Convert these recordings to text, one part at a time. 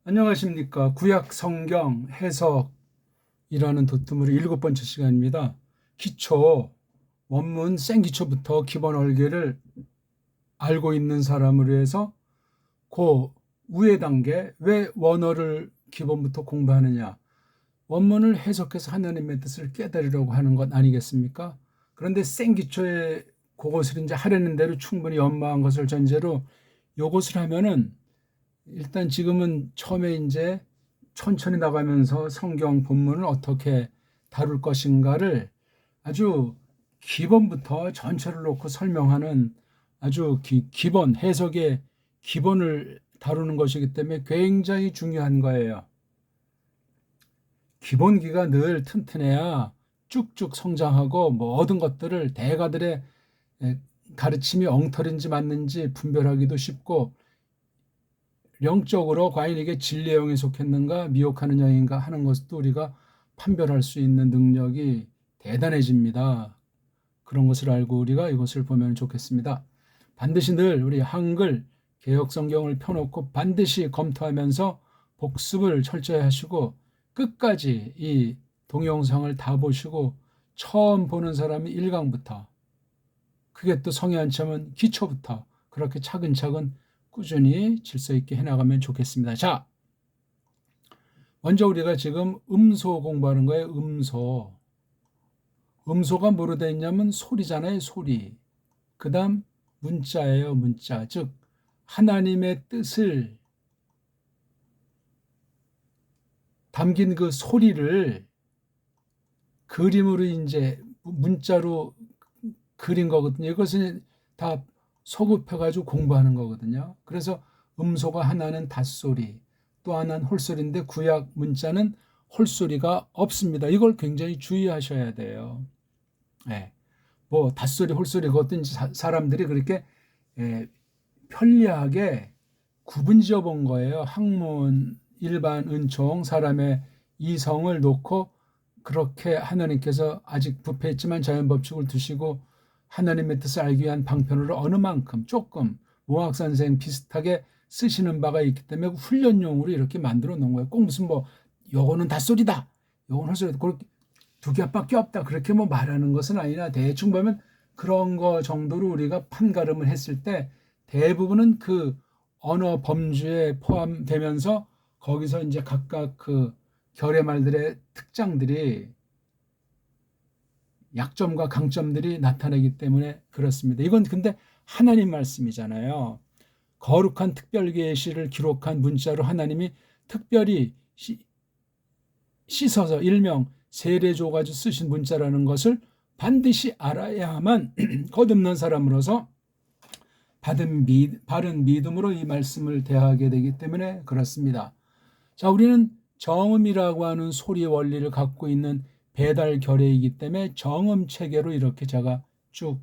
안녕하십니까. 구약 성경 해석이라는 도트물의 7번째 시간입니다. 기초, 원문 생기초부터 기본 얼개를 알고 있는 사람으로 해서 그 위의 단계, 왜 원어를 기본부터 공부하느냐. 원문을 해석해서 하나님의 뜻을 깨달으려고 하는 것 아니겠습니까? 그런데 생기초에 그것을 이제 하려는 대로 충분히 연마한 것을 전제로 요것을 하면은 일단 지금은 처음에 이제 천천히 나가면서 성경 본문을 어떻게 다룰 것인가를 아주 기본부터 전체를 놓고 설명하는 아주 기본 해석의 기본을 다루는 것이기 때문에 굉장히 중요한 거예요. 기본기가 늘 튼튼해야 쭉쭉 성장하고 모든 것들을 대가들의 가르침이 엉터리인지 맞는지 분별하기도 쉽고 영적으로 과연 이게 진리의 영에 속했는가 미혹하는 영인가 하는 것도 우리가 판별할 수 있는 능력이 대단해집니다. 그런 것을 알고 우리가 이것을 보면 좋겠습니다. 반드시 늘 우리 한글 개역 성경을 펴놓고 반드시 검토하면서 복습을 철저히 하시고 끝까지 이 동영상을 다 보시고 처음 보는 사람이 1강부터 그게 또 성에 안 차면 기초부터 그렇게 차근차근 꾸준히 질서 있게 해나가면 좋겠습니다. 자, 먼저 우리가 지금 음소 공부하는 거예요. 음소. 음소가 뭐로 되어 있냐면 소리잖아요. 소리. 그 다음 문자예요. 문자. 즉 하나님의 뜻을 담긴 그 소리를 그림으로 이제 문자로 그린 거거든요. 이것은 다 소급해가지고 공부하는 거거든요. 그래서 음소가 하나는 닷소리, 또 하나는 홀소리인데 구약 문자는 홀소리가 없습니다. 이걸 굉장히 주의하셔야 돼요. 예. 뭐 닷소리, 홀소리 그것도 이제 사람들이 그렇게 편리하게 구분지어 본 거예요. 학문, 일반, 은총, 사람의 이성을 놓고 그렇게 하나님께서 아직 부패했지만 자연법칙을 두시고 하나님의 뜻을 알기 위한 방편으로 어느 만큼 조금 모학선생 비슷하게 쓰시는 바가 있기 때문에 훈련용으로 이렇게 만들어 놓은 거예요. 꼭 무슨 뭐 요거는 닷소리다, 요거는 헛소리다, 그렇게 두 개밖에 없다 그렇게 뭐 말하는 것은 아니라 대충 보면 그런 거 정도로 우리가 판가름을 했을 때 대부분은 그 언어 범주에 포함되면서 거기서 이제 각각 그 결의말들의 특장들이 약점과 강점들이 나타나기 때문에 그렇습니다. 이건 근데 하나님 말씀이잖아요. 거룩한 특별 계시를 기록한 문자로 하나님이 특별히 씻어서 일명 세례 줘가지고 쓰신 문자라는 것을 반드시 알아야만 거듭난 사람으로서 바른 믿음으로 이 말씀을 대하게 되기 때문에 그렇습니다. 자, 우리는 정음이라고 하는 소리 원리를 갖고 있는 배달 결의이기 때문에 정음 체계로 이렇게 제가 쭉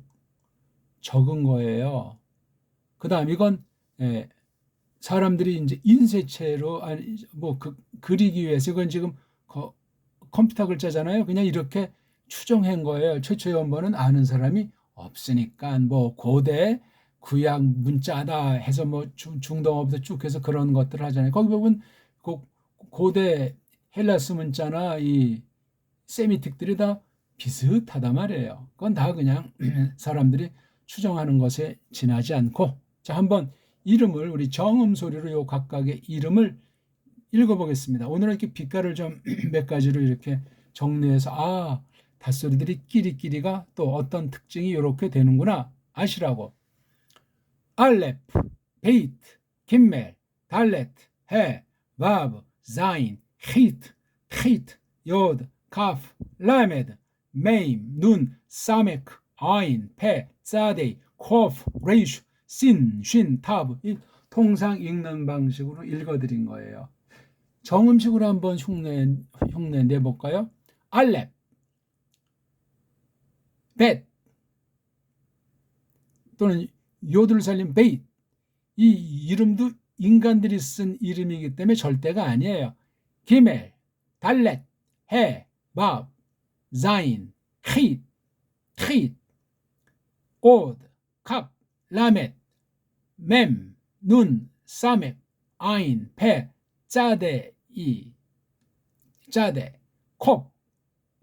적은 거예요. 그 다음 이건 사람들이 이제 인쇄체로 뭐 그리기 위해서 이건 지금 컴퓨터 글자잖아요. 그냥 이렇게 추정한 거예요. 최초의 원본은 아는 사람이 없으니까 뭐 고대 구약 문자다 해서 뭐 중동어부터 쭉 해서 그런 것들을 하잖아요. 거기 보면 고대 헬라스 문자나 이 세미틱들이 다 비슷하단 말이에요. 그건 다 그냥 사람들이 추정하는 것에 지나지 않고 자 한번 이름을 우리 정음 소리로 요 각각의 이름을 읽어보겠습니다. 오늘은 이렇게 빛깔을 좀 몇 가지로 이렇게 정리해서 닷소리들이 끼리끼리가 또 어떤 특징이 이렇게 되는구나 아시라고. 알렙, 베이트, 김멜, 달렛, 해, 바브, 자인, 히트, 트히트, 요드, 카프, 라메드, 메임, 눈, 사메크, 아인, 페, 사데이, 코프, 레이슈, 신, 쉰, 타브 통상 읽는 방식으로 읽어드린 거예요. 정음식으로 한번 흉내 내볼까요? 알렙, 벳 또는 요들 살린 베이트 이 이름도 인간들이 쓴 이름이기 때문에 절대가 아니에요. 기멜, 달렛, 해, 밥, 자인, 킷, 트잇, 오드, 캅, 라멧, 맴, 눈, 사멧, 아인, 페, 짜대, 이, 짜대, 콕,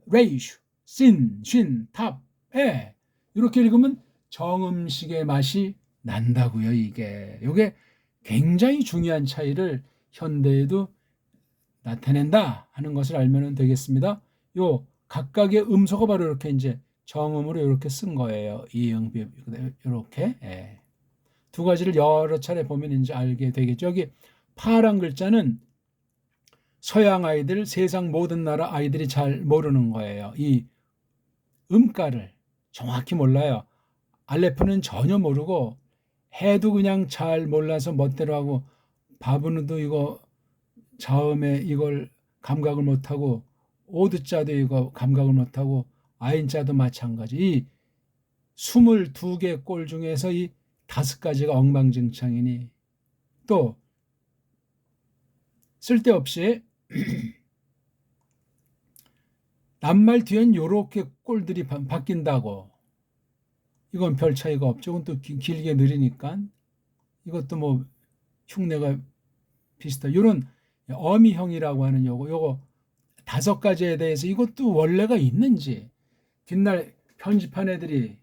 레이슈, 신, 쉰, 탑, 에. 이렇게 읽으면 정음식의 맛이 난다고요, 이게. 이게 굉장히 중요한 차이를 현대에도 나타낸다 하는 것을 알면 되겠습니다. 요 각각의 음소가 바로 이렇게 이제 정음으로 이렇게 쓴 거예요. 이응, 비읍, 이렇게. 예. 두 가지를 여러 차례 보면 이제 알게 되겠죠. 여기 파란 글자는 서양 아이들, 세상 모든 나라 아이들이 잘 모르는 거예요. 이 음가를 정확히 몰라요. 알레프는 전혀 모르고 해도 그냥 잘 몰라서 멋대로 하고 바브누도 이거 자음에 이걸 감각을 못하고 오드자도 이거 감각을 못하고 아인자도 마찬가지. 이 22개 꼴 중에서 이 5가지가 엉망진창이니 또 쓸데없이 낱말 뒤엔 요렇게 꼴들이 바뀐다고. 이건 별 차이가 없죠. 이건 또 길게 느리니까 이것도 뭐 흉내가 비슷하다. 이런 어미형이라고 하는 요거 5가지에 대해서 이것도 원래가 있는지 뒷날 편집한 애들이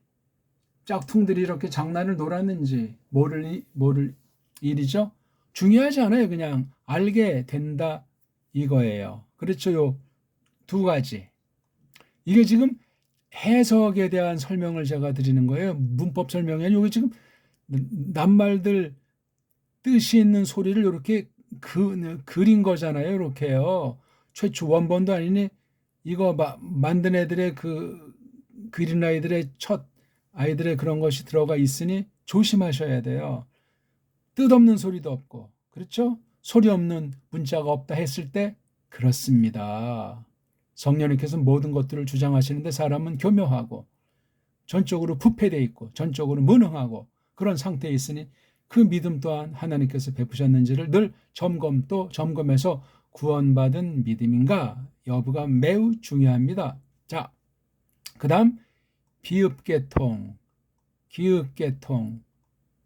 짝퉁들이 이렇게 장난을 놀았는지 모를 일이죠. 중요하지 않아요. 그냥 알게 된다 이거예요. 그렇죠. 요 2가지. 이게 지금 해석에 대한 설명을 제가 드리는 거예요. 문법 설명이 아니고 지금 낱말들 뜻이 있는 소리를 이렇게 그린 거잖아요. 이렇게요. 최초 원본도 아니니 이거 만든 애들의 그린 아이들의 첫 아이들의 그런 것이 들어가 있으니 조심하셔야 돼요. 뜻없는 소리도 없고, 그렇죠? 소리 없는 문자가 없다 했을 때 그렇습니다. 성령님께서 모든 것들을 주장하시는데 사람은 교묘하고 전적으로 부패되어 있고 전적으로 무능하고 그런 상태에 있으니 그 믿음 또한 하나님께서 베푸셨는지를 늘 점검해서 구원받은 믿음인가 여부가 매우 중요합니다. 자, 그 다음 비읍계통, 기읍계통,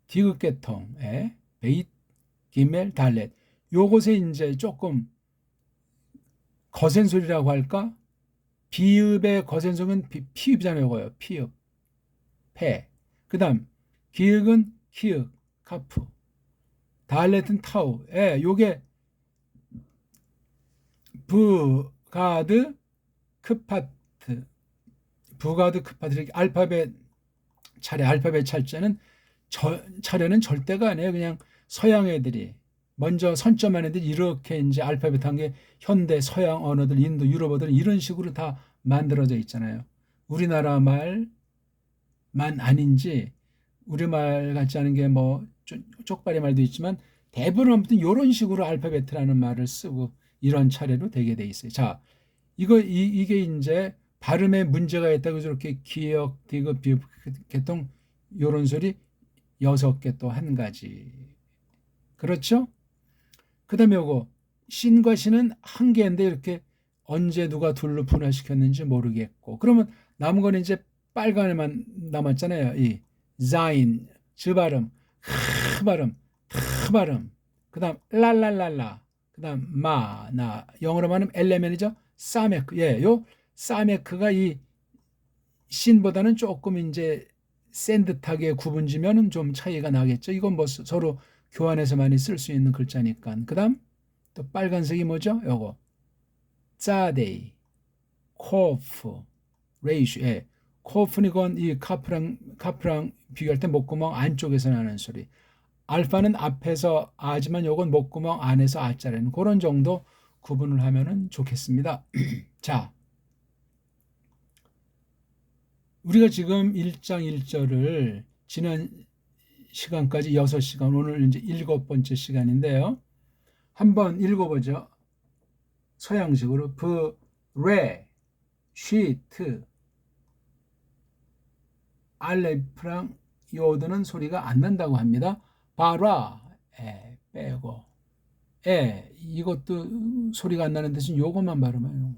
디귿계통에 베잇, 기멜, 달렛 요것에 이제 조금 거센 소리라고 할까? 비읍의 거센 소리는 피읍이잖아요. 이거요. 피읍, 패. 그 다음 기읍은 키읔, 카프. 달렛은 타우. 예, 요게 부가드, 크파트. 부가드, 크파트. 이렇게 알파벳 차례는 절대가 아니에요. 그냥 서양 애들이 먼저 선점한 애들이 이렇게 이제 알파벳 한 게 현대 서양 언어들, 인도, 유럽어들은 이런 식으로 다 만들어져 있잖아요. 우리나라 말만 아닌지 우리말 같지 않은 게 뭐 쪽발이 말도 있지만 대부분 아무튼 이런 식으로 알파벳이라는 말을 쓰고 이런 차례로 되게 돼 있어요. 자, 이게 이제 발음에 문제가 있다고 저렇게 기역, 디귿, 비읍, 개통 요런 소리 6개 또 한 가지. 그렇죠? 그 다음에 요거 신과 신은 한 개인데 이렇게 언제 누가 둘로 분할시켰는지 모르겠고 그러면 남은 건 이제 빨간에만 남았잖아요. 이 자인, 즈 발음, 크 발음, 트 발음 그 다음 랄랄랄라 그 다음 나 영어로 말하면 엘레멘이죠. 사메크. 예, 요 사메크가 이 신보다는 조금 이제 센 듯하게 구분지면은 좀 차이가 나겠죠. 이건 뭐 서로 교환해서 많이 쓸 수 있는 글자니까. 그 다음 또 빨간색이 뭐죠? 요거 짜데이, 코프, 레이슈. 예. 코프는 이건 이 카프랑 비교할 때 목구멍 안쪽에서 나는 소리. 알파는 앞에서 아지만 요건 목구멍 안에서 아자라는 그런 정도 구분을 하면은 좋겠습니다. 자, 우리가 지금 1장 1절을 지난 시간까지 6시간, 오늘 이제 7번째 시간인데요. 한번 읽어보죠. 서양식으로 레, 쉬트, 알레프랑 요드는 소리가 안 난다고 합니다. 바라, 빼고, 이것도 소리가 안 나는 대신 요것만 발음해요.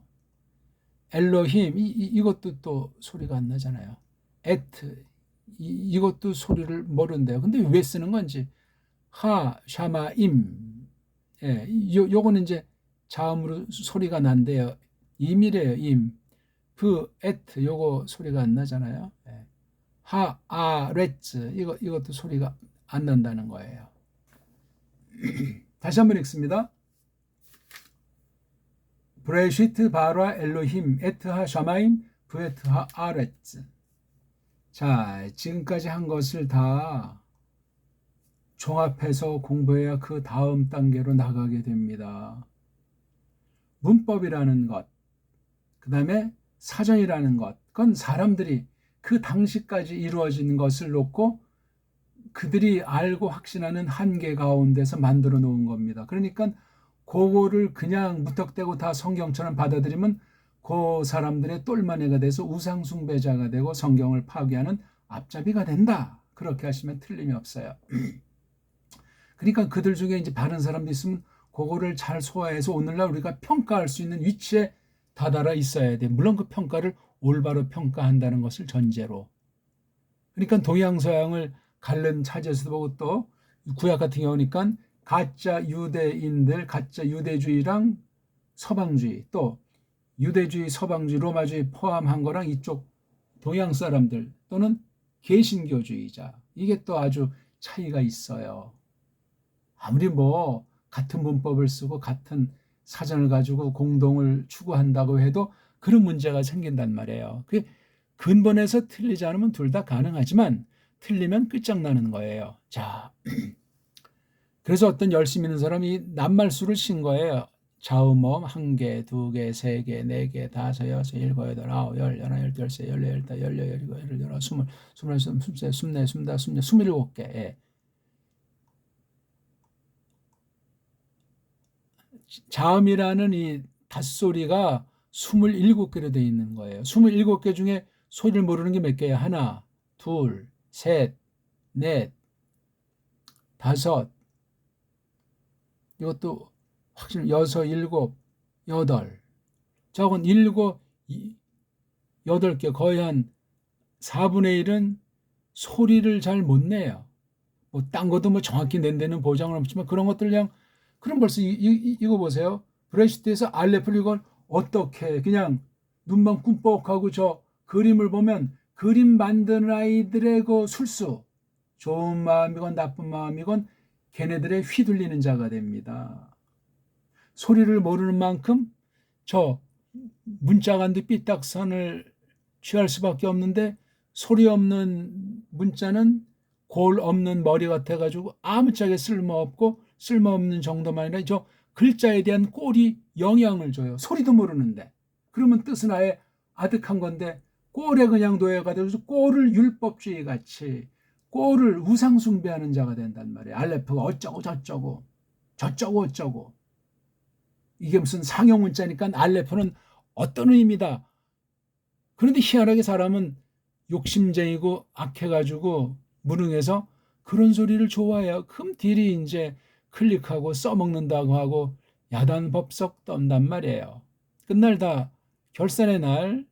엘로힘, 이것도 또 소리가 안 나잖아요. 에트, 이것도 소리를 모른대요. 근데 왜 쓰는 건지. 샤마임, 예, 요거는 이제 자음으로 소리가 난대요. 임이래요, 임. 브, 에트, 요거 소리가 안 나잖아요. 예. 하, 아, 레츠, 이것도 소리가 안 난다는 거예요. 다시 한번 읽습니다. 브레시트 바라 엘로힘 에트하 샤마임 브에트하 아레츠. 자, 지금까지 한 것을 다 종합해서 공부해야 그 다음 단계로 나가게 됩니다. 문법이라는 것, 그 다음에 사전이라는 것, 그건 사람들이 그 당시까지 이루어진 것을 놓고 그들이 알고 확신하는 한계 가운데서 만들어 놓은 겁니다. 그러니까 그거를 그냥 무턱대고 다 성경처럼 받아들이면 그 사람들의 똘마니가 돼서 우상숭배자가 되고 성경을 파괴하는 앞잡이가 된다. 그렇게 하시면 틀림이 없어요. 그러니까 그들 중에 이제 바른 사람도 있으면 그거를 잘 소화해서 오늘날 우리가 평가할 수 있는 위치에 다다라 있어야 돼. 물론 그 평가를 올바로 평가한다는 것을 전제로. 그러니까 동양서양을 갈른 차지에서도 보고 또 구약 같은 경우니까 가짜 유대인들, 가짜 유대주의랑 서방주의, 또 유대주의, 서방주의, 로마주의 포함한 거랑 이쪽 동양 사람들 또는 개신교주의자, 이게 또 아주 차이가 있어요. 아무리 뭐 같은 문법을 쓰고 같은 사전을 가지고 공동을 추구한다고 해도 그런 문제가 생긴단 말이에요. 그 근본에서 틀리지 않으면 둘 다 가능하지만 틀리면 끝장나는 거예요. 자, 그래서 어떤 열심히 있는 사람이 낱말수를 신 거예요. 자음음 1개, 2개, 3개, 4개, 5, 6, 7, 8, 9, 10, 11, 12, 13, 14, 15, 16, 17, 18, 19, 20, 21, 22, 23, 24, 25, 26, 27개. 예. 자음이라는 이 닷소리가 27개로 되어 있는 거예요. 27개 중에 소리를 모르는 게 몇 개야? 하나, 둘, 셋, 넷, 다섯, 이것도 확실히 여섯, 일곱, 여덟. 저건 일곱, 여덟 개, 거의 한 4분의 1은 소리를 잘 못 내요. 뭐 딴 것도 뭐 정확히 낸다는 보장은 없지만 그런 것들 그냥 그럼 벌써 이거 보세요. 브레시트에서 알레프를 이걸 어떻게 그냥 눈만 꿈뻑하고 저 그림을 보면 그림 만드는 아이들의 그 술수, 좋은 마음이건 나쁜 마음이건 걔네들의 휘둘리는 자가 됩니다. 소리를 모르는 만큼 저 문자간도 삐딱선을 취할 수밖에 없는데 소리 없는 문자는 골 없는 머리 같아가지고 아무짝에 쓸모없고 쓸모없는 정도만 아니라 저 글자에 대한 꼴이 영향을 줘요. 소리도 모르는데. 그러면 뜻은 아예 아득한 건데 꼴에 그냥 놓여가 돼서 꼴을 율법주의 같이 꼴을 우상숭배하는 자가 된단 말이에요. 알레프가 어쩌고 저쩌고 저쩌고 어쩌고. 이게 무슨 상용 문자니까 알레프는 어떤 의미다. 그런데 희한하게 사람은 욕심쟁이고 악해가지고 무능해서 그런 소리를 좋아해요. 그럼 딜이 이제 클릭하고 써먹는다고 하고 야단법석 떤단 말이에요. 끝날 다 결산의 날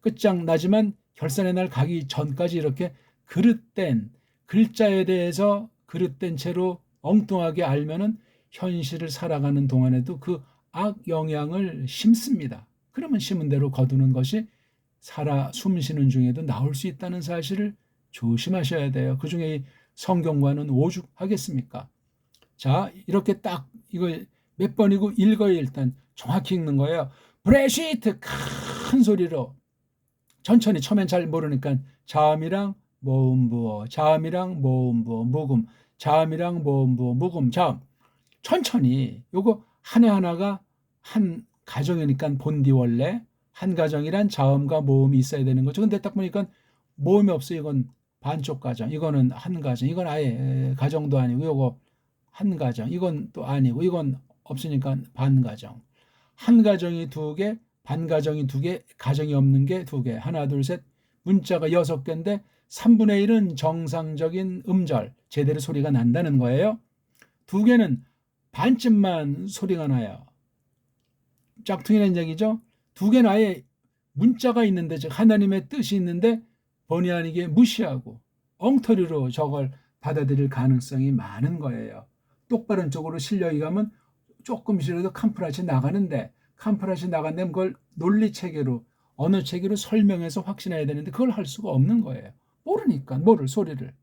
끝장나지만 결산의 날 가기 전까지 이렇게 그릇된 글자에 대해서 그릇된 채로 엉뚱하게 알면은 현실을 살아가는 동안에도 그 악 영향을 심습니다. 그러면 심은 대로 거두는 것이 살아 숨쉬는 중에도 나올 수 있다는 사실을 조심하셔야 돼요. 그중에 성경과는 오죽하겠습니까? 자, 이렇게 딱 이걸 몇 번이고 읽어야 일단 정확히 읽는 거예요. 브레시트 큰 소리로 천천히 처음엔 잘 모르니까 자음이랑 모음부어, 자음이랑 모음부어, 묵음, 자음이랑 모음부어, 묵음, 자음. 천천히 요거 하나하나가 한 가정이니까 본디 원래 한 가정이란 자음과 모음이 있어야 되는 거죠. 근데 딱 보니까 모음이 없어요. 이건 반쪽 가정, 이거는 한 가정, 이건 아예 가정도 아니고 요거 한 가정, 이건 또 아니고 이건 없으니까 반 가정. 한 가정이 두 개, 반 가정이 두 개, 가정이 없는 게 두 개. 하나, 둘, 셋. 문자가 6개인데 3분의 1은 정상적인 음절, 제대로 소리가 난다는 거예요. 두 개는 반쯤만 소리가 나요. 짝퉁이라는 얘기죠. 두 개는 아예 문자가 있는데, 즉 하나님의 뜻이 있는데 본의 아니게 무시하고 엉터리로 저걸 받아들일 가능성이 많은 거예요. 똑바른 쪽으로 실력이 가면 조금씩이라도 캄프라치 나가는데, 캄프라치 나간다면 그걸 논리체계로, 언어체계로 설명해서 확신해야 되는데 그걸 할 수가 없는 거예요. 모르니까, 소리를.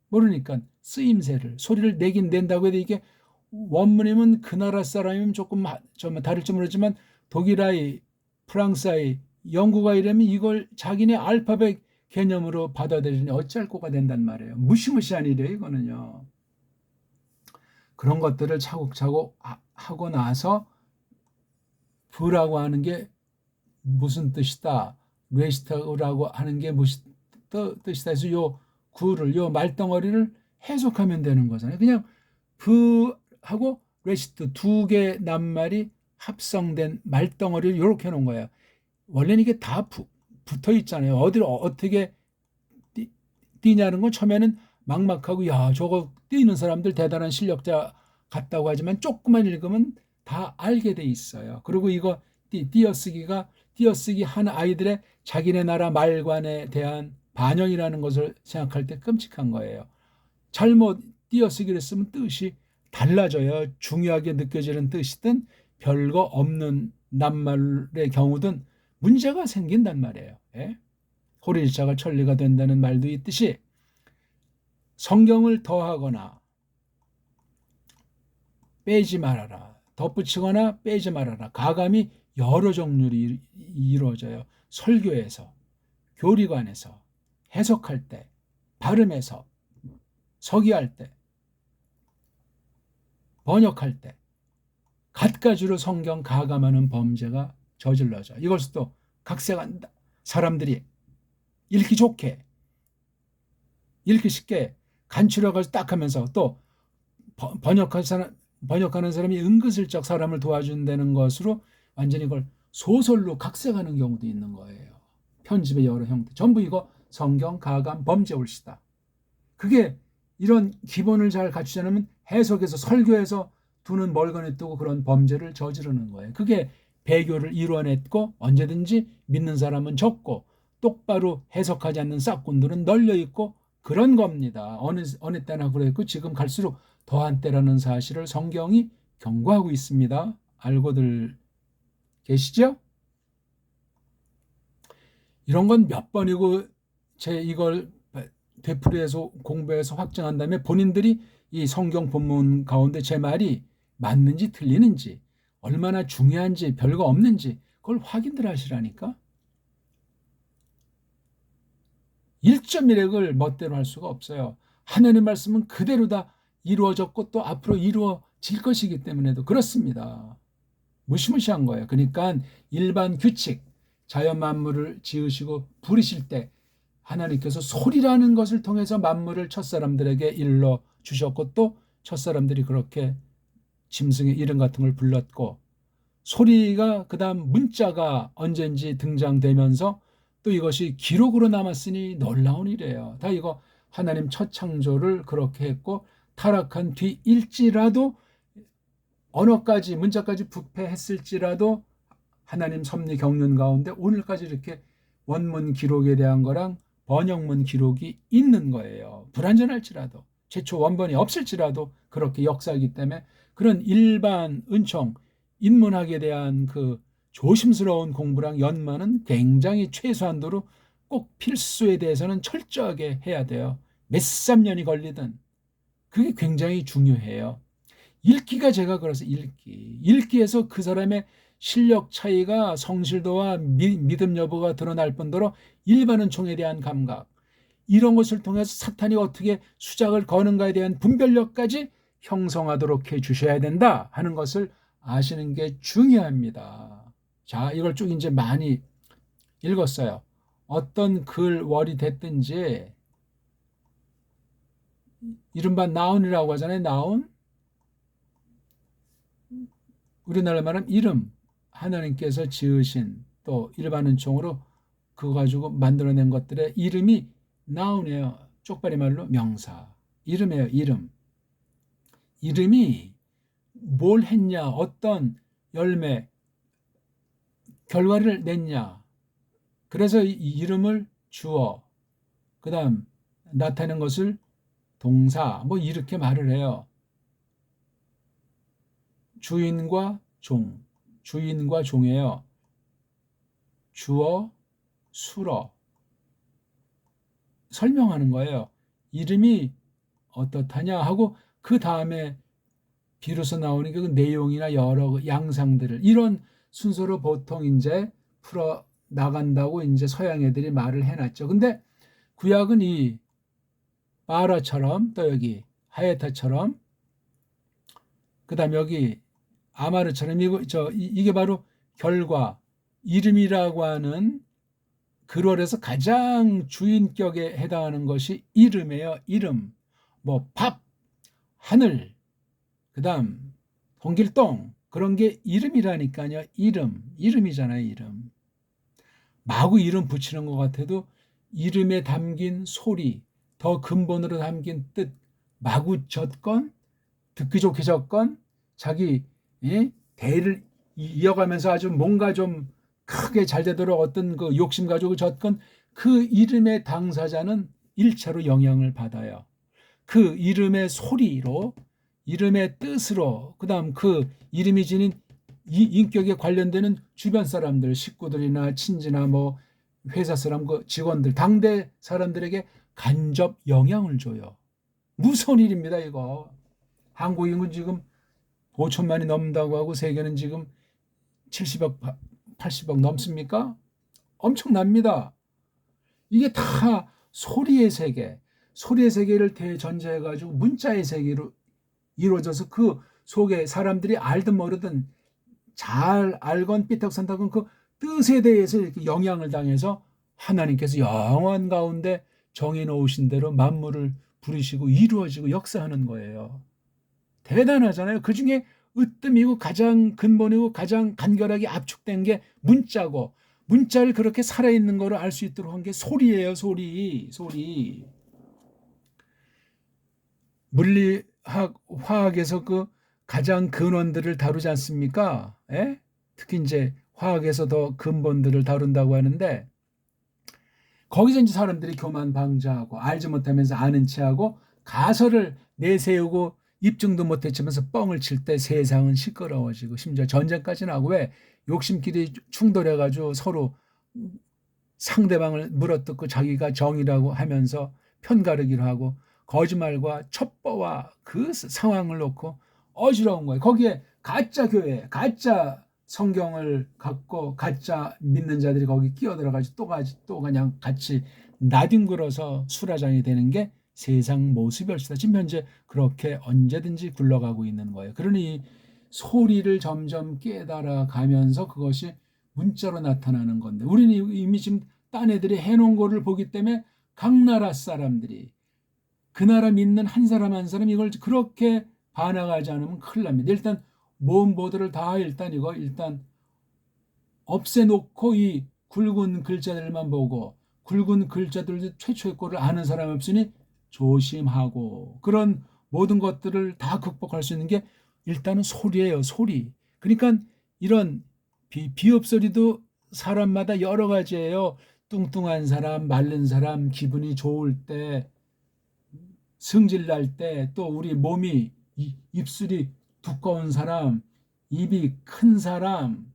모르니까 쓰임새를, 소리를 내긴 낸다고 해도 이게 원문이면 그 나라 사람이면 조금 좀 다를지 모르지만 독일아이, 프랑스아이, 영국아이 이러면 이걸 자기네 알파벳 개념으로 받아들이니 어찌할 거가 된단 말이에요. 무시무시한 일이에요, 이거는요. 그런 것들을 차곡차곡 하고 나서 부라고 하는 게 무슨 뜻이다, 레시타라고 하는 게 무슨 뜻이다 해서 요 구를, 요 말덩어리를 해석하면 되는 거잖아요. 그냥 부하고 레시트 두 개 낱말이 합성된 말덩어리를 이렇게 해놓은 거예요. 원래는 이게 다 붙어 있잖아요. 어디를 어떻게 뛰냐는 건 처음에는 막막하고, 야, 저거 뛰는 사람들 대단한 실력자 같다고 하지만 조금만 읽으면 다 알게 돼 있어요. 그리고 이거 띄어쓰기 한 아이들의 자기네 나라 말관에 대한 반영이라는 것을 생각할 때 끔찍한 거예요. 잘못 띄어쓰기를 쓰면 뜻이 달라져요. 중요하게 느껴지는 뜻이든 별거 없는 낱말의 경우든 문제가 생긴단 말이에요. 예? 호리일자가 천리가 된다는 말도 있듯이 성경을 더하거나 빼지 말아라, 덧붙이거나 빼지 말아라, 가감이 여러 종류로 이루어져요. 설교에서, 교리관에서, 해석할 때, 발음에서, 서기할 때, 번역할 때 갖가지로 성경 가감하는 범죄가 저질러져. 이것을 또 각색한 사람들이 읽기 좋게, 읽기 쉽게 간추려가지고 딱 하면서 또 번역하는 사람이 은근슬쩍 사람을 도와준다는 것으로 완전히 이걸 소설로 각색하는 경우도 있는 거예요. 편집의 여러 형태. 전부 이거 성경 가감 범죄 올시다. 그게 이런 기본을 잘 갖추지 않으면 해석에서, 설교에서 두는 멀건에 두고 그런 범죄를 저지르는 거예요. 그게 배교를 이루어냈고 언제든지 믿는 사람은 적고 똑바로 해석하지 않는 싹군들은 널려있고 그런 겁니다. 어느 때나 그랬고 지금 갈수록 더한 때라는 사실을 성경이 경고하고 있습니다. 알고들 계시죠? 이런 건 몇 번이고 이걸 되풀이해서 공부해서 확정한 다음에 본인들이 이 성경 본문 가운데 제 말이 맞는지 틀리는지, 얼마나 중요한지, 별거 없는지 그걸 확인들 하시라니까. 1.1핵을 멋대로 할 수가 없어요. 하나님의 말씀은 그대로 다 이루어졌고 또 앞으로 이루어질 것이기 때문에도 그렇습니다. 무시무시한 거예요. 그러니까 일반 규칙, 자연 만물을 지으시고 부리실 때 하나님께서 소리라는 것을 통해서 만물을 첫사람들에게 일러 주셨고 또 첫사람들이 그렇게 짐승의 이름 같은 걸 불렀고, 소리가 그다음 문자가 언젠지 등장되면서 또 이것이 기록으로 남았으니 놀라운 일이에요. 다 이거 하나님 첫 창조를 그렇게 했고 타락한 뒤일지라도 언어까지, 문자까지 부패했을지라도 하나님 섭리 경륜 가운데 오늘까지 이렇게 원문 기록에 대한 거랑 번역문 기록이 있는 거예요. 불완전할지라도, 최초 원본이 없을지라도 그렇게 역사이기 때문에 그런 일반 은총, 인문학에 대한 그 조심스러운 공부랑 연마는 굉장히 최소한도로 꼭 필수에 대해서는 철저하게 해야 돼요. 몇십 년이 걸리든 그게 굉장히 중요해요. 읽기가, 제가 그래서 읽기에서 그 사람의 실력 차이가, 성실도와 믿음 여부가 드러날 뿐더러 일반 은총에 대한 감각, 이런 것을 통해서 사탄이 어떻게 수작을 거는가에 대한 분별력까지 형성하도록 해 주셔야 된다 하는 것을 아시는 게 중요합니다. 자, 이걸 쭉 이제 많이 읽었어요. 어떤 글월이 됐든지 이른바 나운이라고 하잖아요. 나운, 우리나라 말하면 이름, 하나님께서 지으신 또 일반 은총으로 그거 가지고 만들어낸 것들의 이름이 나운이에요. 쪽발이 말로 명사, 이름이에요. 이름이 뭘 했냐, 어떤 열매, 결과를 냈냐. 그래서 이 이름을 주어, 그 다음 나타내는 것을 동사, 뭐 이렇게 말을 해요. 주인과 종, 주인과 종이에요. 주어, 수러 설명하는 거예요. 이름이 어떻다냐 하고 그 다음에 비로소 나오는 그 내용이나 여러 양상들을 이런 순서로 보통 이제 풀어 나간다고 이제 서양 애들이 말을 해놨죠. 근데 구약은 이 마라처럼 또 여기 하에타처럼 그다음 여기 아마르처럼 이게 바로 결과 이름이라고 하는 글월에서 가장 주인격에 해당하는 것이 이름이에요. 이름 뭐 밥, 하늘, 그다음 홍길동 그런 게 이름이라니까요. 이름이잖아요. 이름. 마구 이름 붙이는 것 같아도 이름에 담긴 소리, 더 근본으로 담긴 뜻, 마구 젓건, 듣기 좋게 젓건, 자기 대를 이어가면서 아주 뭔가 좀 크게 잘 되도록 어떤 그 욕심 가지고 젓건 그 이름의 당사자는 일차로 영향을 받아요. 그 이름의 소리로, 이름의 뜻으로, 그 다음 그 이름이 지닌 이 인격에 관련되는 주변 사람들, 식구들이나 친지나 뭐 회사 사람, 그 직원들, 당대 사람들에게 간접 영향을 줘요. 무서운 일입니다, 이거. 한국 인구 지금 5천만이 넘는다고 하고 세계는 지금 70억, 80억 넘습니까? 엄청납니다. 이게 다 소리의 세계, 소리의 세계를 대전제해가지고 문자의 세계로 이루어져서 그 속에 사람들이 알든 모르든 잘 알건 삐딱선딱은 그 뜻에 대해서 이렇게 영향을 당해서 하나님께서 영원 가운데 정해놓으신 대로 만물을 부르시고 이루어지고 역사하는 거예요. 대단하잖아요. 그 중에 으뜸이고 가장 근본이고 가장 간결하게 압축된 게 문자고 문자를 그렇게 살아있는 거를 알 수 있도록 한 게 소리예요. 소리. 물리학, 화학에서 그 가장 근원들을 다루지 않습니까? 예? 특히 이제 화학에서 더 근본들을 다룬다고 하는데 거기서 이제 사람들이 교만방자하고 알지 못하면서 아는 체하고 가설을 내세우고 입증도 못했지면서 뻥을 칠 때 세상은 시끄러워지고 심지어 전쟁까지 나고 왜 욕심끼리 충돌해가지고 서로 상대방을 물어뜯고 자기가 정의라고 하면서 편가르기를 하고 거짓말과 첩보와 그 상황을 놓고 어지러운 거예요. 거기에 가짜 교회, 가짜 성경을 갖고 가짜 믿는 자들이 거기 끼어들어가지고 또 그냥 같이 나뒹굴어서 수라장이 되는 게 세상 모습이었다. 지금 현재 그렇게 언제든지 굴러가고 있는 거예요. 그러니 소리를 점점 깨달아 가면서 그것이 문자로 나타나는 건데 우리는 이미 지금 딴 애들이 해놓은 거를 보기 때문에 각 나라 사람들이 그 나라 믿는 한 사람 한 사람 이걸 그렇게 반항하지 않으면 큰일 납니다. 일단 모험 보도를 다 일단 없애놓고 이 굵은 글자들만 보고 굵은 글자들도 최초의 꼴을 아는 사람이 없으니 조심하고 그런 모든 것들을 다 극복할 수 있는 게 일단은 소리예요. 소리. 그러니까 이런 비읍소리도 사람마다 여러 가지예요. 뚱뚱한 사람, 마른 사람, 기분이 좋을 때, 승질 날 때, 또 우리 몸이 입술이 두꺼운 사람, 입이 큰 사람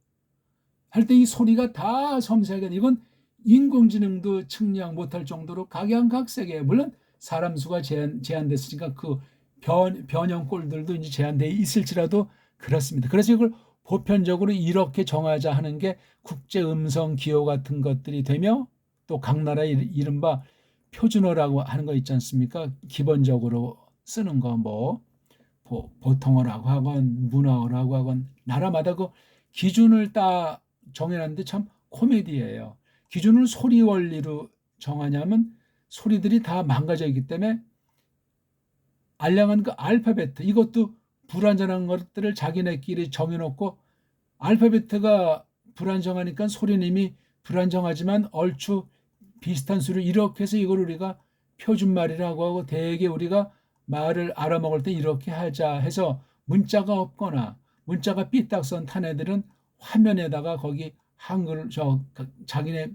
할 때 이 소리가 다 섬세하게 이건 인공지능도 측량 못할 정도로 각양각색이에요. 물론 사람 수가 제한됐으니까 그 변형꼴들도 이제 제한되어 있을지라도 그렇습니다. 그래서 이걸 보편적으로 이렇게 정하자 하는 게 국제음성 기호 같은 것들이 되며 또 각 나라의 이른바 표준어라고 하는 거 있지 않습니까? 기본적으로 쓰는 거 뭐 보통어라고 하건 문화어라고 하건 나라마다 그 기준을 딱 정해놨는데 참 코미디예요. 기준을 소리 원리로 정하냐면 소리들이 다 망가져 있기 때문에 알량한 그 알파벳 이것도 불완전한 것들을 자기네끼리 정해놓고 알파벳가 불안정하니까 소리는 이미 불안정하지만 얼추 비슷한 수를 이렇게 해서 이걸 우리가 표준말이라고 하고 대개 우리가 말을 알아먹을 때 이렇게 하자 해서 문자가 없거나 문자가 삐딱선 탄 애들은 화면에다가 거기 한글 자기네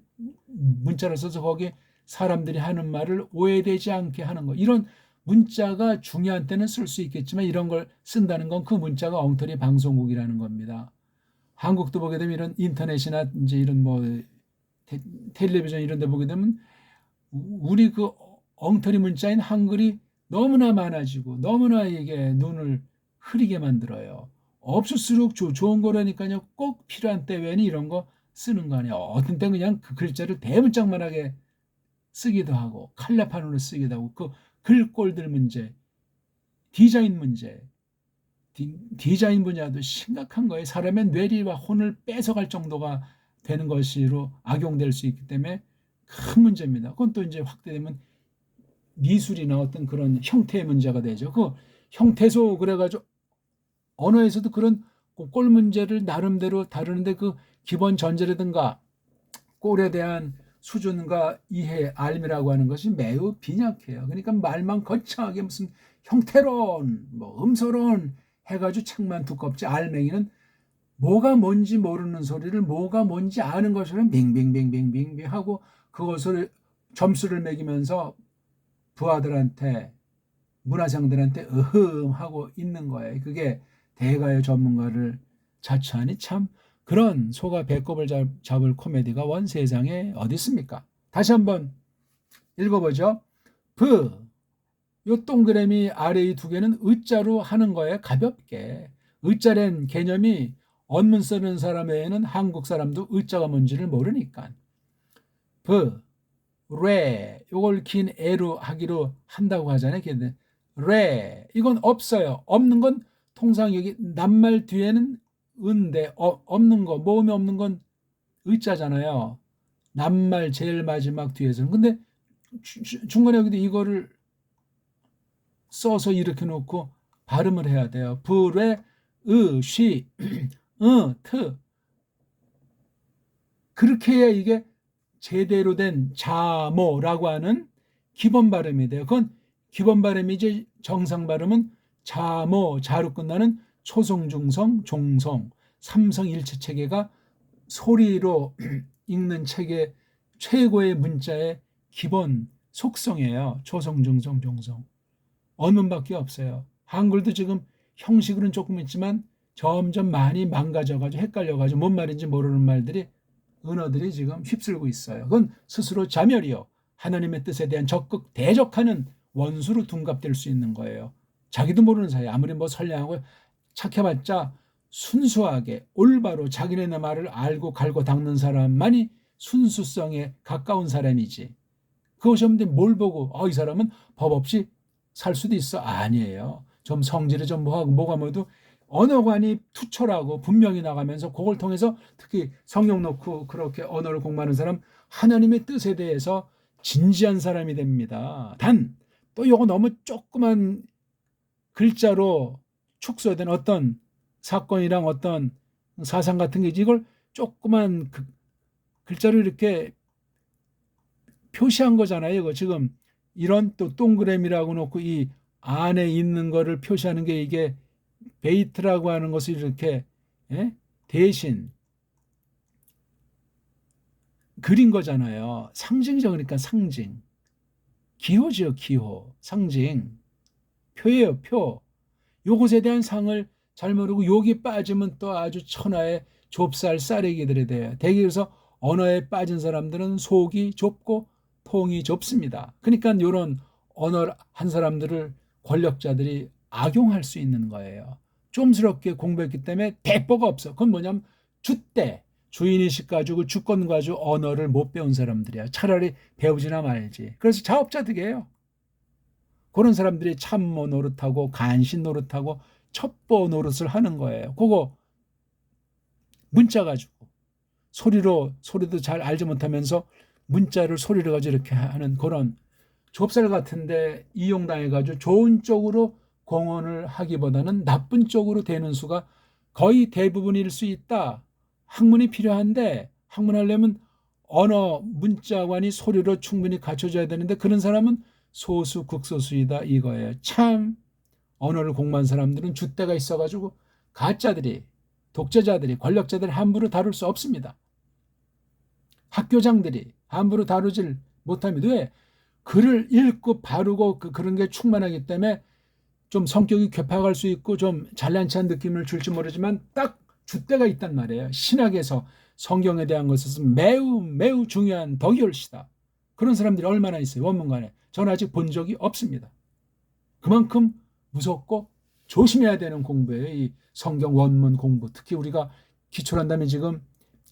문자를 써서 거기 사람들이 하는 말을 오해되지 않게 하는 거 이런 문자가 중요한 때는 쓸 수 있겠지만 이런 걸 쓴다는 건 그 문자가 엉터리 방송국이라는 겁니다. 한국도 보게 되면 이런 인터넷이나 이제 이런 뭐 텔레비전 이런 데 보게 되면 우리 그 엉터리 문자인 한글이 너무나 많아지고 너무나 이게 눈을 흐리게 만들어요. 없을수록 좋은 거라니까요. 꼭 필요한 때에는 이런 거 쓰는 거 아니에요. 어떤 때 그냥 그 글자를 대문짝만하게 쓰기도 하고 칼라판으로 쓰기도 하고 그 글꼴들 문제, 디자인 문제, 디자인 분야도 심각한 거예요. 사람의 뇌리와 혼을 뺏어갈 정도가 되는 것으로 악용될 수 있기 때문에 큰 문제입니다. 그건 또 이제 확대되면 미술이나 어떤 그런 형태의 문제가 되죠. 그 형태소 그래가지고 언어에서도 그런 꼴 문제를 나름대로 다루는데 그 기본 전제라든가 꼴에 대한 수준과 이해, 알미라고 하는 것이 매우 빈약해요. 그러니까 말만 거창하게 무슨 형태론, 뭐 음소론 해가지고 책만 두껍지 알맹이는 뭐가 뭔지 모르는 소리를 뭐가 뭔지 아는 것처럼 빙빙빙빙빙 하고 그것을 점수를 매기면서 부하들한테 문화생들한테 하고 있는 거예요. 그게 대가의 전문가를 자처하니 참 그런 소가 배꼽을 잡을 코미디가 원 세상에 어디 있습니까? 다시 한번 읽어보죠. 요 동그라미 아래 이 두 개는 의자로 하는 거예요. 가볍게. 의자란 개념이 언문 쓰는 사람 외에는 한국 사람도 의자가 뭔지를 모르니까. 레 요걸 긴 애로 하기로 한다고 하잖아요. 레 이건 없어요. 없는 건 통상 여기 낱말 뒤에는 은데 없는 거 모음이 없는 건 의자잖아요. 낱말 제일 마지막 뒤에서는. 근데 중간에 여기도 이거를 써서 이렇게 놓고 발음을 해야 돼요. 불에 쉬 트 그렇게 해야 이게 제대로 된 자모라고 하는 기본 발음이 돼요. 그건 기본 발음이지 정상 발음은 자모 자로 끝나는 초성 중성 종성 삼성 일체 체계가 소리로 읽는 체계 최고의 문자의 기본 속성이에요. 초성 중성 종성 언문밖에 없어요. 한글도 지금 형식으로는 조금 있지만 점점 많이 망가져가지고 헷갈려가지고 뭔 말인지 모르는 말들이 은어들이 지금 휩쓸고 있어요. 그건 스스로 자멸이요. 하나님의 뜻에 대한 적극 대적하는 원수로 둔갑될 수 있는 거예요. 자기도 모르는 사이에 아무리 뭐 선량하고 착해봤자 순수하게 올바로 자기네 말을 알고 갈고 닦는 사람만이 순수성에 가까운 사람이지. 그것이 없는데 뭘 보고 이 사람은 법 없이 살 수도 있어. 아니에요. 좀 성질이 좀 뭐하고 뭐가 뭐도 언어관이 투철하고 분명히 나가면서 그걸 통해서 특히 성령 놓고 그렇게 언어를 공부하는 사람 하나님의 뜻에 대해서 진지한 사람이 됩니다. 단 또 이거 너무 조그만 글자로 축소된 어떤 사건이랑 어떤 사상 같은 게 이걸 조그만 글자로 이렇게 표시한 거잖아요. 이거 지금 이런 또 동그라미라고 놓고 이 안에 있는 거를 표시하는 게 이게 베이트라고 하는 것을 이렇게 대신 그린 거잖아요. 상징이죠. 그러니까 상징. 기호지요. 기호. 상징. 표예요. 표. 요것에 대한 상을 잘 모르고 여기 빠지면 또 아주 천하의 좁쌀 쌀이기들이 돼요. 대개 그래서 언어에 빠진 사람들은 속이 좁고 통이 좁습니다. 그러니까 이런 언어 한 사람들을 권력자들이 악용할 수 있는 거예요. 좀스럽게 공부했기 때문에 대뽀가 없어. 그건 뭐냐면 주대 주인의식 가지고 주권 가지고 언어를 못 배운 사람들이야. 차라리 배우지나 말지. 그래서 자업자득이에요. 그런 사람들이 참모 노릇하고 간신 노릇하고 첩보 노릇을 하는 거예요. 그거 문자 가지고 소리도 잘 알지 못하면서 문자를 소리를 가지고 이렇게 하는 그런 좁쌀 같은데 이용당해가지고 좋은 쪽으로 공헌을 하기보다는 나쁜 쪽으로 되는 수가 거의 대부분일 수 있다. 학문이 필요한데 학문하려면 언어 문자관이 소리로 충분히 갖춰져야 되는데 그런 사람은 소수 극소수이다 이거예요. 참 언어를 공부한 사람들은 줏대가 있어가지고 가짜들이 독재자들이 권력자들이 함부로 다룰 수 없습니다. 학교장들이 함부로 다루질 못합니다. 왜? 글을 읽고 바르고 그런 게 충만하기 때문에 좀 성격이 괴팍할 수 있고 좀 잘난 체한 느낌을 줄지 모르지만 딱 줏대가 있단 말이에요. 신학에서 성경에 대한 것은 매우 매우 중요한 덕이올시다. 그런 사람들이 얼마나 있어요. 원문간에. 저는 아직 본 적이 없습니다. 그만큼 무섭고 조심해야 되는 공부예요. 이 성경 원문 공부. 특히 우리가 기초란 다음에 지금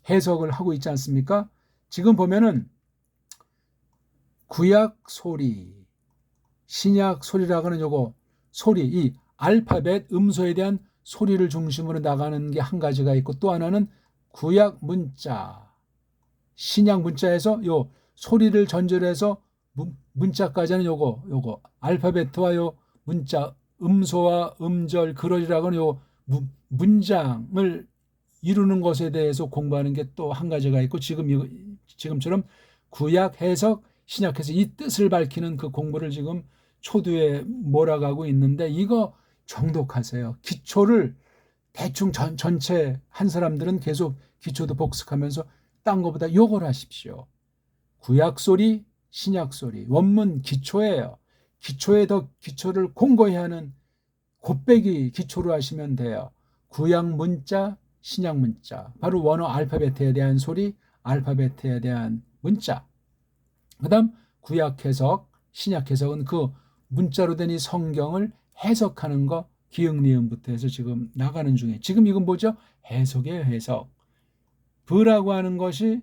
해석을 하고 있지 않습니까? 지금 보면은 구약 소리, 신약 소리라고 하는 요거 소리, 이 알파벳 음소에 대한 소리를 중심으로 나가는 게 한 가지가 있고 또 하나는 구약 문자, 신약 문자에서 요 소리를 전제해서 문자까지 하는 요거 알파벳과 요 문자 음소와 음절 그럴이라고 하는 요 문장을 이루는 것에 대해서 공부하는 게 또 한 가지가 있고 지금처럼 구약 해석 신약 해석 이 뜻을 밝히는 그 공부를 지금 초두에 몰아가고 있는데 이거 정독하세요. 기초를 대충 전체 한 사람들은 계속 기초도 복습하면서 딴 거보다 요걸 하십시오. 구약 소리, 신약 소리, 원문 기초예요. 기초에 더 기초를 공고히 하는 곱빼기 기초로 하시면 돼요. 구약 문자, 신약 문자, 바로 원어 알파벳에 대한 소리, 알파벳에 대한 문자. 그 다음 구약 해석, 신약 해석은 그 문자로 된 이 성경을 해석하는 거 기역 니은부터 해서 지금 나가는 중에 지금 이건 뭐죠? 해석이에요. 해석. 부라고 하는 것이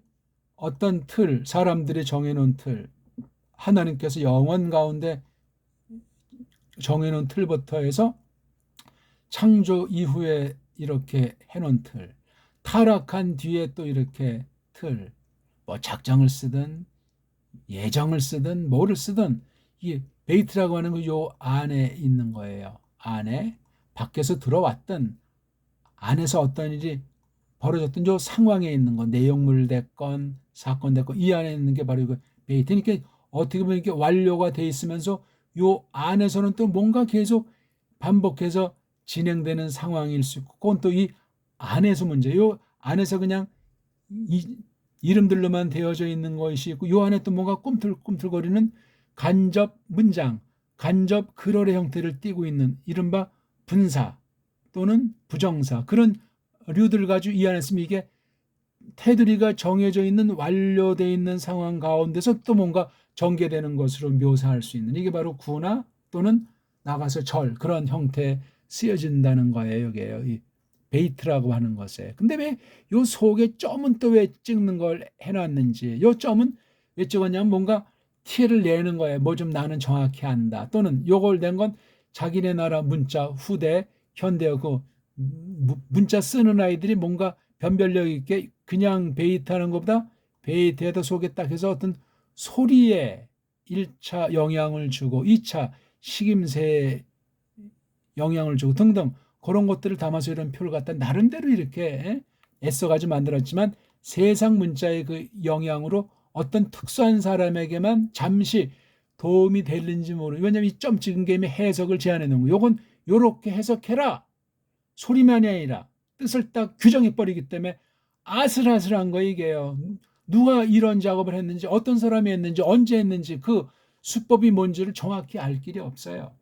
어떤 틀, 사람들이 정해놓은 틀, 하나님께서 영원 가운데 정해놓은 틀부터 해서 창조 이후에 이렇게 해놓은 틀, 타락한 뒤에 또 이렇게 틀, 뭐 작정을 쓰든 예정을 쓰든 뭐를 쓰든 이 베이트라고 하는 거 요 안에 있는 거예요. 안에 밖에서 들어왔든 안에서 어떤 일이 벌어졌던 요 상황에 있는 건 내용물 됐건 사건 됐건 이 안에 있는 게 바로 이거 베이트. 그러니까 어떻게 보면 이게 완료가 돼 있으면서 요 안에서는 또 뭔가 계속 반복해서 진행되는 상황일 수 있고 그건 또 이 안에서 문제. 요 안에서 그냥 이 이름들로만 되어져 있는 것이 있고 요 안에 또 뭔가 꿈틀꿈틀거리는 간접 문장, 간접 글월의 형태를 띠고 있는 이른바 분사 또는 부정사 그런 류들 가지고 이 안에 있으면 이게 테두리가 정해져 있는 완료되어 있는 상황 가운데서 또 뭔가 전개되는 것으로 묘사할 수 있는 이게 바로 구나 또는 나가서 절 그런 형태에 쓰여진다는 거예요. 여기에요. 이 베이트라고 하는 것에. 근데 왜 요 속에 점은 또 왜 찍는 걸 해놨는지 요 점은 왜 찍었냐면 뭔가 티를 내는 거예요. 뭐 좀 나는 정확히 안다. 또는 요걸 낸 건 자기네 나라 문자 후대 현대어 그 문자 쓰는 아이들이 뭔가 변별력 있게 그냥 베이트하는 것보다 베이트에다 속에 딱 해서 어떤 소리에 1차 영향을 주고 2차 식임새에 영향을 주고 등등 그런 것들을 담아서 이런 표를 갖다 나름대로 이렇게 애써가지고 만들었지만 세상 문자의 그 영향으로 어떤 특수한 사람에게만 잠시 도움이 될는지 모르고 왜냐하면 이 점 찍은 게 이미 해석을 제안해 놓은 거 요건 요렇게 해석해라 소리만이 아니라 뜻을 딱 규정해 버리기 때문에 아슬아슬한 거 이게요. 누가 이런 작업을 했는지 어떤 사람이 했는지 언제 했는지 그 수법이 뭔지를 정확히 알 길이 없어요.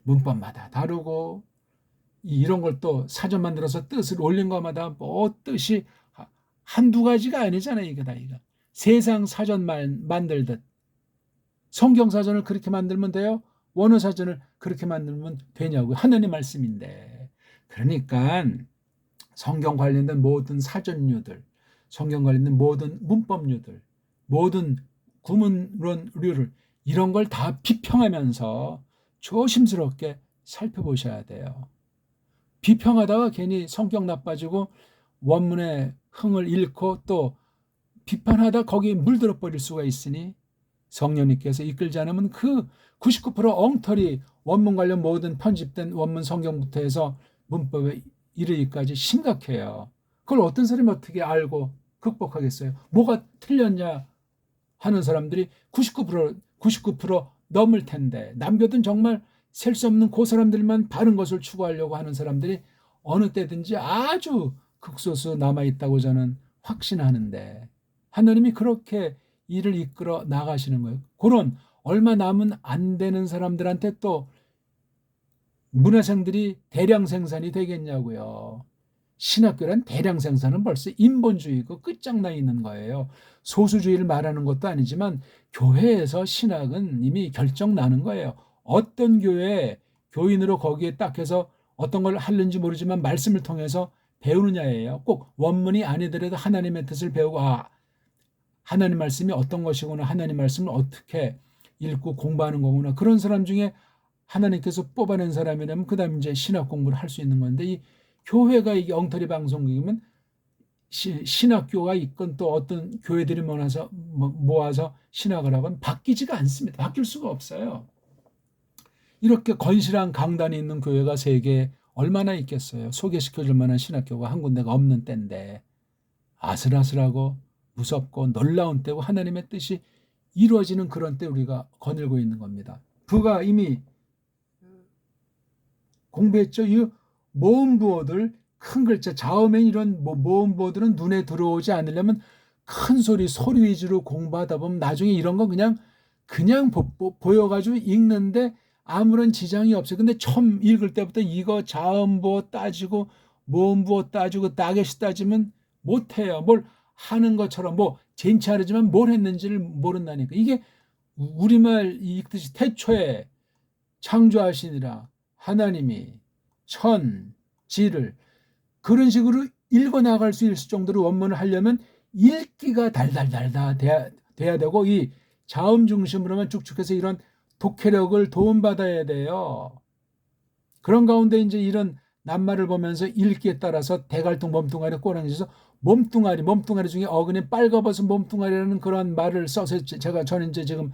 문법마다 다르고 이런 걸 또 사전 만들어서 뜻을 올린 것마다 뭐 뜻이 한두 가지가 아니잖아요. 이게 다 이거. 세상 사전 만들듯 성경 사전을 그렇게 만들면 돼요? 원어 사전을 그렇게 만들면 되냐고요. 하나님 말씀인데. 그러니까 성경 관련된 모든 사전류들, 성경 관련된 모든 문법류들, 모든 구문론류를 이런 걸 다 비평하면서 조심스럽게 살펴보셔야 돼요. 비평하다가 괜히 성격 나빠지고 원문의 흥을 잃고 또 비판하다 거기에 물들어 버릴 수가 있으니 성령님께서 이끌지 않으면 그 99% 엉터리 원문 관련 모든 편집된 원문 성경부터 해서 문법에 이르기까지 심각해요. 그걸 어떤 사람이 어떻게 알고 극복하겠어요? 뭐가 틀렸냐 하는 사람들이 99% 넘을 텐데 남겨둔 정말 셀 수 없는 그 사람들만 바른 것을 추구하려고 하는 사람들이 어느 때든지 아주 극소수 남아있다고 저는 확신하는데 하나님이 그렇게 일을 이끌어 나가시는 거예요. 그런 얼마 남은 안 되는 사람들한테 또 문화생들이 대량 생산이 되겠냐고요. 신학교란 대량 생산은 벌써 인본주의고 끝장나 있는 거예요. 소수주의를 말하는 것도 아니지만 교회에서 신학은 이미 결정 나는 거예요. 어떤 교회에 교인으로 거기에 딱 해서 어떤 걸 하는지 모르지만 말씀을 통해서 배우느냐예요. 꼭 원문이 아니더라도 하나님의 뜻을 배우고 하나님 말씀이 어떤 것이구나, 하나님 말씀을 어떻게 읽고 공부하는 거구나. 그런 사람 중에 하나님께서 뽑아낸 사람이라면 그다음 이제 신학 공부를 할 수 있는 건데, 이 교회가 이게 엉터리 방송국이면 신학교가 있건 또 어떤 교회들이 모아서 신학을 하건 바뀌지가 않습니다. 바뀔 수가 없어요. 이렇게 건실한 강단이 있는 교회가 세계에 얼마나 있겠어요. 소개시켜줄 만한 신학교가 한 군데가 없는 때인데, 아슬아슬하고 무섭고 놀라운 때고 하나님의 뜻이 이루어지는 그런 때 우리가 거닐고 있는 겁니다. 부가 이미 공부했죠. 이 모음부호들, 큰 글자 자음엔 이런 모음부호들은 눈에 들어오지 않으려면 큰 소리 위주로 공부하다 보면 나중에 이런 거 그냥 보여가지고 읽는데 아무런 지장이 없어요. 근데 처음 읽을 때부터 이거 자음부호 따지고 모음부호 따지고 따개시 따지면 못해요. 뭘 하는 것처럼 뭐 젠차르지만 뭘 했는지를 모른다니까. 이게 우리말 읽듯이 태초에 창조하시니라 하나님이 천, 지를 그런 식으로 읽어나갈 수 있을 정도로 원문을 하려면 읽기가 달달달달 돼야 되고, 이 자음 중심으로만 쭉쭉해서 이런 독해력을 도움받아야 돼요. 그런 가운데 이제 이런 낱말을 보면서 읽기에 따라서 대갈통 몸뚱아리 꼬랑지에서 몸뚱아리 중에 어근에 빨가벗은 몸뚱아리라는 그런 말을 써서 저는 이제 지금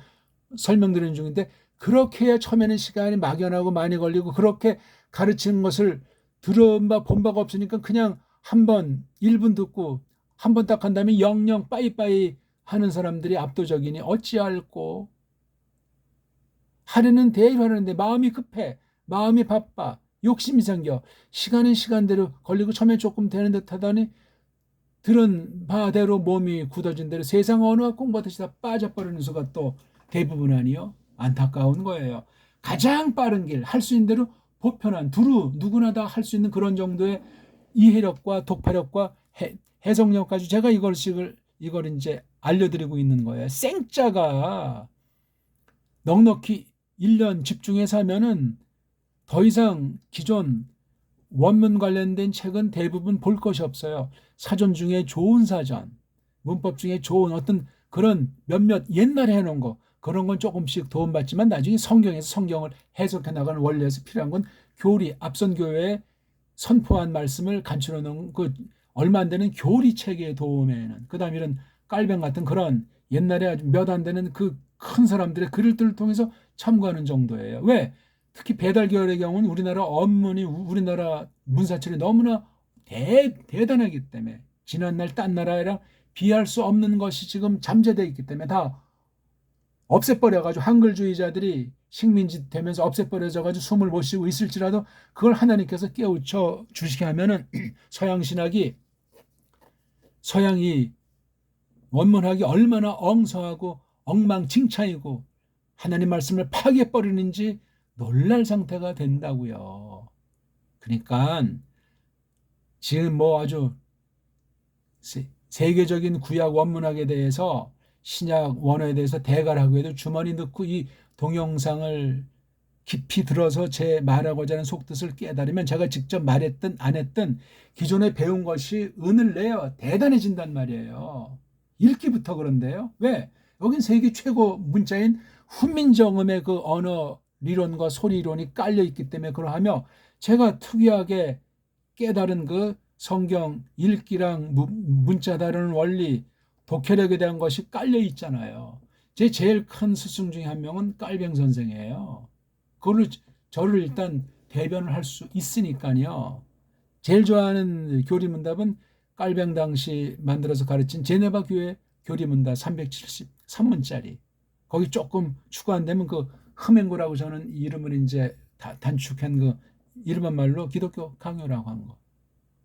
설명드리는 중인데, 그렇게 해야 처음에는 시간이 막연하고 많이 걸리고, 그렇게 가르치는 것을 들은 바 본 바가 없으니까 그냥 한번 1분 듣고 한 번 딱 한 다음에 영영 빠이빠이 하는 사람들이 압도적이니 어찌할꼬. 하려는 대로 하는데 마음이 급해, 마음이 바빠, 욕심이 생겨, 시간은 시간대로 걸리고 처음에 조금 되는 듯 하더니 들은 바대로 몸이 굳어진 대로 세상 어느 공부하듯이 다 빠져버리는 수가 또 대부분 아니요. 안타까운 거예요. 가장 빠른 길, 할 수 있는 대로 보편한 두루 누구나 다 할 수 있는 그런 정도의 이해력과 독파력과 해석력까지 제가 이걸 이제 알려드리고 있는 거예요. 생짜가 넉넉히 1년 집중해서 하면은 더 이상 기존 원문 관련된 책은 대부분 볼 것이 없어요. 사전 중에 좋은 사전, 문법 중에 좋은 어떤 그런 몇몇 옛날에 해놓은 거, 그런 건 조금씩 도움받지만 나중에 성경에서 성경을 해석해 나가는 원리에서 필요한 건 교리, 앞선 교회에 선포한 말씀을 간추려 놓은 그 얼마 안 되는 교리 체계의 도움에는, 그 다음에 이런 깔뱅 같은 그런 옛날에 아주 몇 안 되는 그 큰 사람들의 글들을 통해서 참고하는 정도예요. 왜? 특히 배달 계열의 경우는 우리나라 언문이, 우리나라 문사철이 너무나 대단하기 때문에 지난날 딴 나라랑 비할 수 없는 것이 지금 잠재되어 있기 때문에 다 없애버려가지고 한글주의자들이 식민지 되면서 없애버려져가지고 숨을 못 쉬고 있을지라도 그걸 하나님께서 깨우쳐 주시게 하면은 서양이 원문학이 얼마나 엉성하고 엉망진창이고 하나님 말씀을 파괴해버리는지 놀랄 상태가 된다고요. 그러니까 지금 뭐 아주 세계적인 구약 원문학에 대해서, 신약 원어에 대해서 대가를 하고 해도 주머니 넣고 이 동영상을 깊이 들어서 제 말하고자 하는 속뜻을 깨달으면 제가 직접 말했든 안 했든 기존에 배운 것이 은을 내요 대단해진단 말이에요. 읽기부터 그런데요. 왜? 여긴 세계 최고 문자인 훈민정음의 그 언어 리론과 소리 이론이 깔려 있기 때문에 그러하며, 제가 특이하게 깨달은 그 성경 읽기랑 문자 다루는 원리, 독해력에 대한 것이 깔려 있잖아요. 제 제일 큰 스승 중에 한 명은 깔병 선생이에요. 그걸 저를 일단 대변을 할 수 있으니까요. 제일 좋아하는 교리문답은 깔병 당시 만들어서 가르친 제네바 교회 교리문답 373문짜리. 거기 조금 추가 안 되면 그 흠행구라고 저는 이름을 이제 단축한 그 일반 말로 기독교 강요라고 한 거.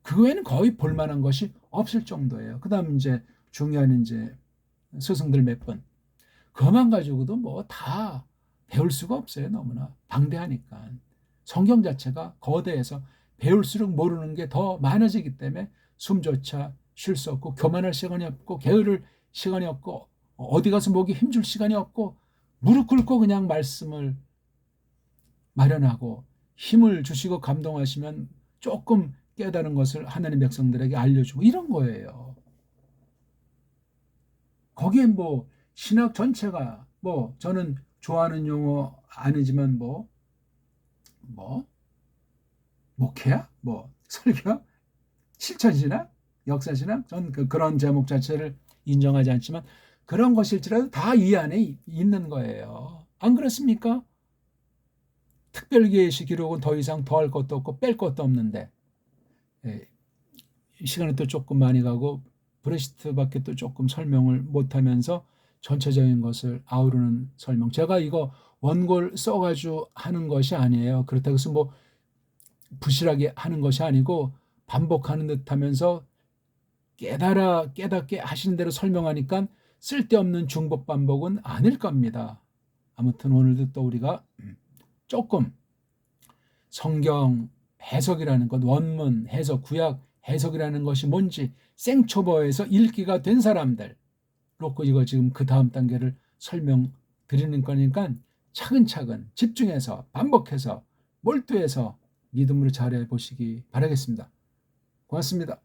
그 외에는 거의 볼만한 것이 없을 정도예요. 그 다음 이제 중요한 이제 스승들 몇 분. 그것만 가지고도 뭐 다 배울 수가 없어요. 너무나 방대하니까. 성경 자체가 거대해서 배울수록 모르는 게 더 많아지기 때문에 숨조차 쉴 수 없고 교만할 시간이 없고 게으를 시간이 없고 어디 가서 목이 힘줄 시간이 없고 무릎 꿇고 그냥 말씀을 마련하고 힘을 주시고 감동하시면 조금 깨달은 것을 하나님 백성들에게 알려주고 이런 거예요. 거기에 뭐 신학 전체가 뭐 저는 좋아하는 용어 아니지만 뭐 목회야? 뭐 설교야? 실천신학? 역사신학? 전 그런 제목 자체를 인정하지 않지만 그런 것일지라도 다 이 안에 있는 거예요. 안 그렇습니까? 특별계시 기록은 더 이상 더할 것도 없고 뺄 것도 없는데 시간이 또 조금 많이 가고 브레시트밖에 또 조금 설명을 못하면서 전체적인 것을 아우르는 설명. 제가 이거 원고를 써가지고 하는 것이 아니에요. 그렇다고 해서 뭐 부실하게 하는 것이 아니고 반복하는 듯하면서 깨닫게 하시는 대로 설명하니까 쓸데없는 중복 반복은 아닐 겁니다. 아무튼 오늘도 또 우리가 조금 성경 해석이라는 것, 원문 해석, 구약 해석이라는 것이 뭔지 생초보에서 읽기가 된 사람들 그렇고 이거 지금 그 다음 단계를 설명드리는 거니까 차근차근 집중해서 반복해서 몰두해서 믿음으로 잘해 보시기 바라겠습니다. 고맙습니다.